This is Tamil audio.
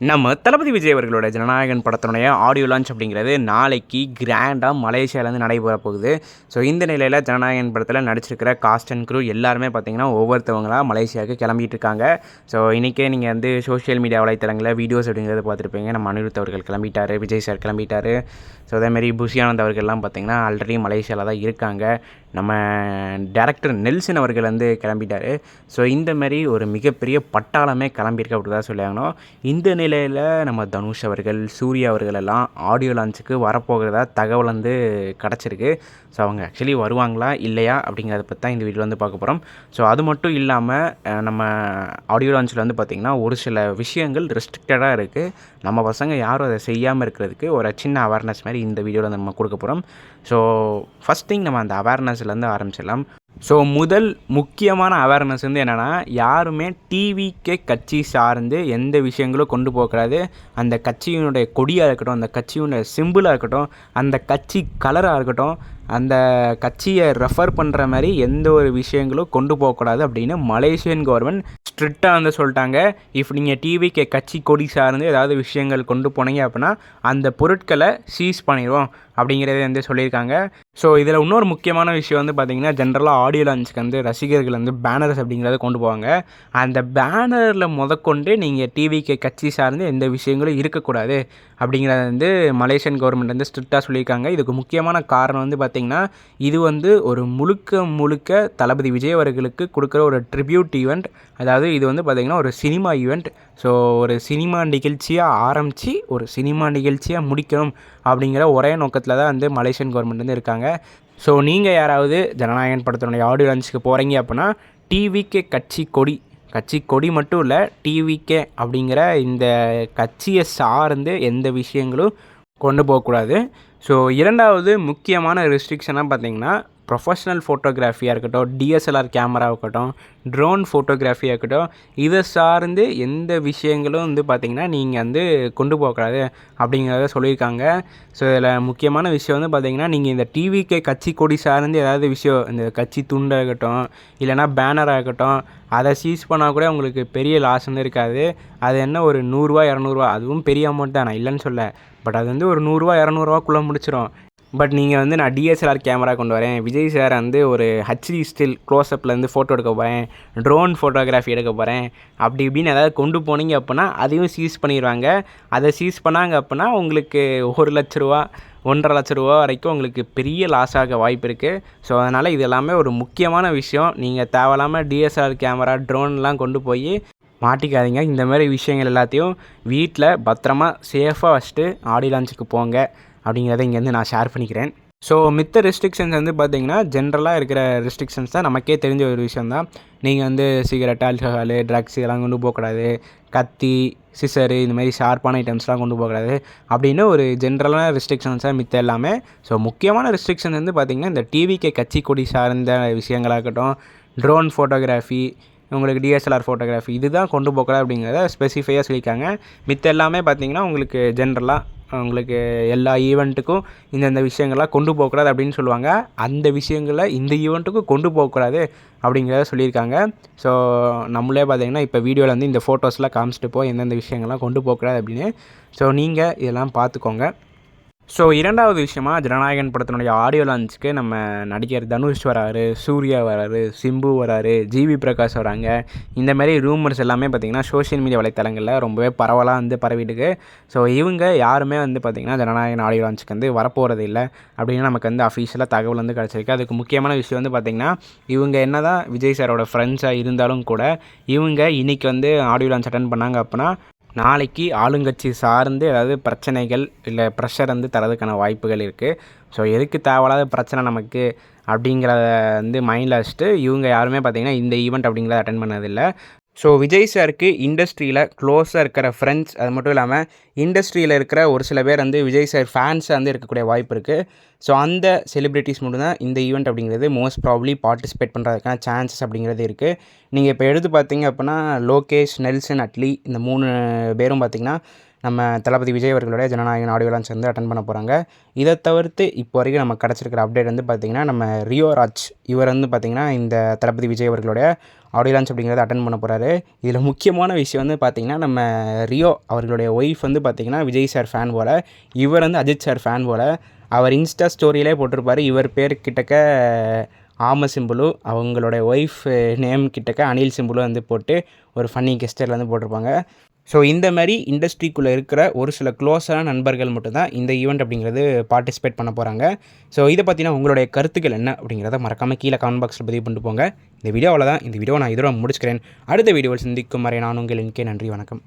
நம்ம தளபதி விஜய் அவர்களோட ஜனநாயகன் படத்தினுடைய ஆடியோ லான்ச் அப்படிங்கிறது நாளைக்கு கிராண்டாக மலேசியாவிலேருந்து நடைபெற போகுது. ஸோ இந்த நிலையில் ஜனநாயகன் படத்தில் நடிச்சிருக்கிற காஸ்ட் அண்ட் க்ரூ எல்லாருமே பார்த்திங்கன்னா ஒவ்வொருத்தவங்களாக மலேசியாவுக்கு கிளம்பிட்டு இருக்காங்க. ஸோ இன்றைக்கே நீங்கள் வந்து சோஷியல் மீடியா வலைத்தளங்களில் வீடியோஸ் அப்படிங்கிறத பார்த்துருப்பீங்க. நம்ம அனிருத் அவர்கள் கிளம்பிட்டார், விஜய் சார் கிளம்பிட்டார். ஸோ அதேமாரி புஷியானந்த் அவர்கள்லாம் பார்த்திங்கன்னா ஆல்ரெடி மலேசியாவில் தான் இருக்காங்க. நம்ம டேரக்டர் நெல்சன் அவர்கள் வந்து கிளம்பிட்டார். ஸோ இந்தமாரி ஒரு மிகப்பெரிய பட்டாளமே கிளம்பியிருக்கு அப்படி தான் சொல்லியாகணும். இந்த நிலையில் நம்ம தனுஷ் அவர்கள், சூர்யா அவர்கள் எல்லாம் ஆடியோ லான்ச்சுக்கு வரப்போகிறதா தகவல் வந்து கிடச்சிருக்கு. ஸோ அவங்க ஆக்சுவலி வருவாங்களா இல்லையா அப்படிங்கிறத பற்றி தான் இந்த வீடியோவில் வந்து பார்க்க போகிறோம். ஸோ அது மட்டும் இல்லாமல் நம்ம ஆடியோ லான்ச்சில் வந்து பார்த்திங்கன்னா ஒரு சில விஷயங்கள் ரெஸ்ட்ரிக்டடாக இருக்குது. நம்ம பசங்க யாரும் அதை செய்யாமல் இருக்கிறதுக்கு ஒரு சின்ன அவேர்னஸ் மாதிரி இந்த வீடியோவில் நம்ம கொடுக்க போகிறோம். ஸோ ஃபஸ்ட் திங் நம்ம அந்த அவேர்னஸ்லேருந்து ஆரம்பிச்சிடலாம். ஸோ முதல் முக்கியமான அவேர்னஸ் வந்து என்னென்னா, யாருமே டிவிக்கே கட்சி சார்ந்து எந்த விஷயங்களும் கொண்டு போகக்கூடாது. அந்த கட்சியினுடைய கொடியாக இருக்கட்டும், அந்த கட்சியினுடைய சிம்பிளாக இருக்கட்டும், அந்த கட்சி கலராக இருக்கட்டும், அந்த கட்சியை ரெஃபர் பண்ணுற மாதிரி எந்த ஒரு விஷயங்களும் கொண்டு போகக்கூடாது அப்படின்னு மலேசியன் கவர்மெண்ட் ஸ்ட்ரிக்டாக வந்து சொல்லிட்டாங்க. இஃப் நீங்கள் டிவிக்கு கட்சி கொடி சார்ந்து ஏதாவது விஷயங்கள் கொண்டு போனீங்க அப்படின்னா அந்த பொருட்களை சீஸ் பண்ணிடுவோம் அப்படிங்கிறத வந்து சொல்லியிருக்காங்க. ஸோ இதில் இன்னொரு முக்கியமான விஷயம் வந்து பார்த்திங்கன்னா, ஜென்ரலாக ஆடியோ லான்ச்சுக்கு வந்து ரசிகர்கள் வந்து பேனர்ஸ் அப்படிங்கிறத கொண்டு போவாங்க. அந்த பேனரில் முதற்கொண்டு நீங்கள் டிவிக்கு கட்சி சார்ந்து எந்த விஷயங்களும் இருக்கக்கூடாது அப்படிங்கிறத வந்து மலேசியன் கவர்மெண்ட் வந்து ஸ்ட்ரிக்டாக சொல்லியிருக்காங்க. இதுக்கு முக்கியமான காரணம் வந்து பார்த்திங்கன்னா, இது வந்து ஒரு முழுக்க தளபதி விஜய் அவர்களுக்கு கொடுக்குற ஒரு ட்ரிபியூட் ஈவெண்ட். அதாவது இது வந்து பார்த்திங்கன்னா ஒரு சினிமா ஈவெண்ட். ஸோ ஒரு சினிமா நிகழ்ச்சியாக ஆரம்பித்து ஒரு சினிமா நிகழ்ச்சியாக முடிக்கணும் அப்படிங்கிற ஒரே நோக்கத்தில் தான் வந்து மலேசியன் கவர்மெண்ட் வந்து இருக்காங்க. ஸோ நீங்கள் யாராவது ஜனநாயகன் படத்தினுடைய ஆடியோ லான்ச்சுக்கு போகிறீங்க அப்படின்னா டிவிக்கே கட்சி கொடி மட்டும் இல்லை, டிவிக்கே அப்படிங்கிற இந்த கட்சியை சார்ந்து எந்த விஷயங்களும் கொண்டு போகக்கூடாது. ஸோ இரண்டாவது முக்கியமான ரெஸ்ட்ரிக்ஷனாக பார்த்திங்கன்னா, ப்ரொஃபஷ்னல் ஃபோட்டோகிராஃபியாக இருக்கட்டும், டிஎஸ்எல்ஆர் கேமரா இருக்கட்டும், ட்ரோன் ஃபோட்டோகிராஃபியாக இருக்கட்டும், இதை சார்ந்து எந்த விஷயங்களும் வந்து பார்த்திங்கன்னா நீங்கள் வந்து கொண்டு போகக்கூடாது அப்படிங்கிறத சொல்லியிருக்காங்க. ஸோ இதில் முக்கியமான விஷயம் வந்து பார்த்திங்கன்னா, நீங்கள் இந்த டிவிக்கு கட்சி கொடி சார்ந்து ஏதாவது விஷயம், இந்த கட்சி துண்டாக இருக்கட்டும் இல்லைனா பேனராக இருக்கட்டும், அதை சீஸ் பண்ணால் கூட உங்களுக்கு பெரிய லாஸ் வந்து இருக்காது. அது என்ன ஒரு 100 200 அதுவும் பெரிய அமௌண்ட் தான், நான் இல்லைன்னு சொல்ல. பட் அது வந்து ஒரு 100 200 முடிச்சிடும். பட் நீங்கள் வந்து நான் டிஎஸ்எல்ஆர் கேமரா கொண்டு வரேன், விஜய் சார் வந்து ஒரு ஹெச்டி ஸ்டில் க்ளோஸ்அப்லேருந்து ஃபோட்டோ எடுக்க போகிறேன், ட்ரோன் ஃபோட்டோகிராஃபி எடுக்க போகிறேன் அப்படி இப்படின்னு ஏதாவது கொண்டு போனீங்க அப்படின்னா அதையும் சீஸ் பண்ணிடுவாங்க. அதை சீஸ் பண்ணாங்க அப்படின்னா உங்களுக்கு 1 லட்ச ரூபா 1.5 லட்ச ரூபா வரைக்கும் உங்களுக்கு பெரிய லாஸ் ஆக வாய்ப்பு இருக்குது. ஸோ அதனால் இது எல்லாமே ஒரு முக்கியமான விஷயம். நீங்கள் தேவையில்லாமல் டிஎஸ்எல்ஆர் கேமரா ட்ரோன்லாம் கொண்டு போய் மாட்டிக்காதீங்க. இந்த மாதிரி விஷயங்கள் எல்லாத்தையும் வீட்டில் பத்திரமா சேஃபாக வச்சுட்டு ஆடியோ லான்ச்சுக்கு போங்க அப்படிங்கிறத இங்கேருந்து நான் ஷேர் பண்ணிக்கிறேன். ஸோ மித்த ரெஸ்ட்ரிக்ஷன்ஸ் வந்து பார்த்திங்கன்னா, ஜென்ரலாக இருக்கிற ரெஸ்ட்ரிக்ஷன்ஸ் தான், நமக்கே தெரிஞ்ச ஒரு விஷயந்தான். நீங்கள் வந்து சிகரெட், ஆல்கஹாலு, ட்ரக்ஸ் இதெல்லாம் கொண்டு போகக்கூடாது. கத்தி, சிசரு இந்த மாதிரி ஷார்ப்பான ஐட்டம்ஸ்லாம் கொண்டு போகக்கூடாது அப்படின்னு ஒரு ஜென்ரலான ரெஸ்ட்ரிக்ஷன்ஸாக மித்த எல்லாமே. ஸோ முக்கியமான ரெஸ்ட்ரிக்ஷன் வந்து பார்த்திங்கன்னா, இந்த டிவிக்கு கட்சி கொடி சார்ந்த விஷயங்களாக இருக்கட்டும், ட்ரோன் ஃபோட்டோகிராஃபி, உங்களுக்கு டிஎஸ்எல்ஆர் ஃபோட்டோகிராஃபி இதுதான் கொண்டு போகக்கூடாது அப்படிங்கிறத ஸ்பெசிஃபையாக சொல்லியிருக்காங்க. மித்த எல்லாமே பார்த்திங்கன்னா உங்களுக்கு ஜென்ரலாக உங்களுக்கு எல்லா ஈவெண்ட்டுக்கும் இந்தந்த விஷயங்கள்லாம் கொண்டு போகக்கூடாது அப்படின்னு சொல்லுவாங்க. அந்த விஷயங்களை இந்த ஈவெண்ட்டுக்கும் கொண்டு போகக்கூடாது அப்படிங்கிறத சொல்லியிருக்காங்க. ஸோ நம்மளே பார்த்திங்கன்னா இப்போ வீடியோவில் வந்து இந்த ஃபோட்டோஸ்லாம் காமிச்சிட்டு எந்தெந்த விஷயங்கள்லாம் கொண்டு போகக்கூடாது அப்படின்னு. ஸோ நீங்கள் இதெல்லாம் பார்த்துக்கோங்க. ஸோ இரண்டாவது விஷயமாக, ஜனநாயகன் படத்தினுடைய ஆடியோ லான்ச்சுக்கு நம்ம நடிகர் தனுஷ் வராரு, சூர்யா வராரு, சிம்பு வராரு, ஜிவி பிரகாஷ் வராங்க. இந்தமாரி ரூமர்ஸ் எல்லாமே பார்த்திங்கன்னா சோஷியல் மீடியா வலைத்தளங்களில் ரொம்பவே பரவலாக வந்து பரவிட்டுருக்கு. ஸோ இவங்க யாருமே வந்து பார்த்திங்கன்னா ஜனநாயகன் ஆடியோ லான்ச்சுக்கு வந்து வரப்போகிறது இல்லை அப்படின்னு நமக்கு வந்து அஃபீஷியலாக தகவல் வந்து கிடச்சிருக்கு. அதுக்கு முக்கியமான விஷயம் வந்து பார்த்திங்கன்னா, இவங்க என்ன தான் விஜய் சாரோட ஃப்ரெண்ட்ஸாக இருந்தாலும் கூட இவங்க இன்றைக்கி வந்து ஆடியோ லான்ச் அட்டன் பண்ணாங்க அப்படின்னா நாளைக்கு ஆளுங்கட்சி சார்ந்து ஏதாவது பிரச்சனைகள் இல்லை ப்ரெஷர் வந்து தரதுக்கான வாய்ப்புகள் இருக்குது. ஸோ எதுக்கு தேவையில்லாத பிரச்சனை நமக்கு அப்படிங்கிறத வந்து மைண்டில் வச்சுட்டு இவங்க யாருமே பார்த்திங்கன்னா இந்த ஈவெண்ட் அப்படிங்கிறத அட்டன் பண்ணதில்லை. ஸோ விஜய் சாருக்கு இண்டஸ்ட்ரியில் க்ளோஸாக இருக்கிற ஃப்ரெண்ட்ஸ், அது மட்டும் இல்லாமல் இண்டஸ்ட்ரியில் இருக்கிற ஒரு சில பேர் வந்து விஜய் சார் ஃபேன்ஸாக வந்து இருக்கக்கூடிய வாய்ப்பு இருக்குது. ஸோ அந்த செலிப்ரிட்டிஸ் மட்டும்தான் இந்த ஈவெண்ட் அப்படிங்கிறது மோஸ்ட் ப்ராபப்ளி பார்ட்டிசிபேட் பண்ணுறதுக்கான சான்சஸ் அப்படிங்கிறது இருக்குது. நீங்கள் இப்போ எடுத்து பார்த்தீங்க அப்படின்னா லோகேஷ், நெல்சன், அட்லி இந்த 3 பேரும் பார்த்திங்கன்னா நம்ம தளபதி விஜய் அவர்களுடைய ஜனநாயகன் ஆடியோ லான்ச் வந்து அட்டன் பண்ண போகிறாங்க. இதை தவிர்த்து இப்போ வரைக்கும் நமக்கு கிடச்சிருக்கிற அப்டேட் வந்து பார்த்திங்கன்னா நம்ம ரியோ ராஜ் இவர் வந்து பார்த்திங்கன்னா இந்த தளபதி விஜய் அவர்களுடைய ஆடியோ லான்ச் அப்படிங்கிறத அட்டன் பண்ண போகிறாரு. இதில் முக்கியமான விஷயம் வந்து பார்த்திங்கன்னா நம்ம ரியோ அவர்களுடைய ஒய்ஃப் வந்து பார்த்திங்கன்னா விஜய் சார் ஃபேன் போல், இவர் வந்து அஜித் சார் ஃபேன் போல். அவர் இன்ஸ்டா ஸ்டோரியிலே போட்டிருப்பார், இவர் பேர் கிட்டக்க ஆம சிம்புலு, அவங்களுடைய ஒய்ஃப் நேம் கிட்டக்க அனில் சிம்புலு வந்து போட்டு ஒரு ஃபன்னி கெஸ்டரில் வந்து போட்டிருப்பாங்க. ஸோ இந்த மாதிரி இண்டஸ்ட்ரிக்குள்ளே இருக்கிற ஒரு சில க்ளோஸான நண்பர்கள் மட்டும்தான் இந்த ஈவெண்ட் அப்படிங்கிறது பார்ட்டிசிபேட் பண்ண போகிறாங்க. ஸோ இதை பற்றினா உங்களுடைய கருத்துக்கள் என்ன அப்படிங்கிறத மறக்காமல் கீழே கமெண்ட் பாக்ஸில் பதிவு பண்ணிட்டு போங்க. இந்த வீடியோவில் தான் இந்த வீடியோ நான் இதோட முடிச்சுக்கிறேன். அடுத்த வீடியோவில் சந்திக்கும் வரை நான் உங்கள் NK. நன்றி, வணக்கம்.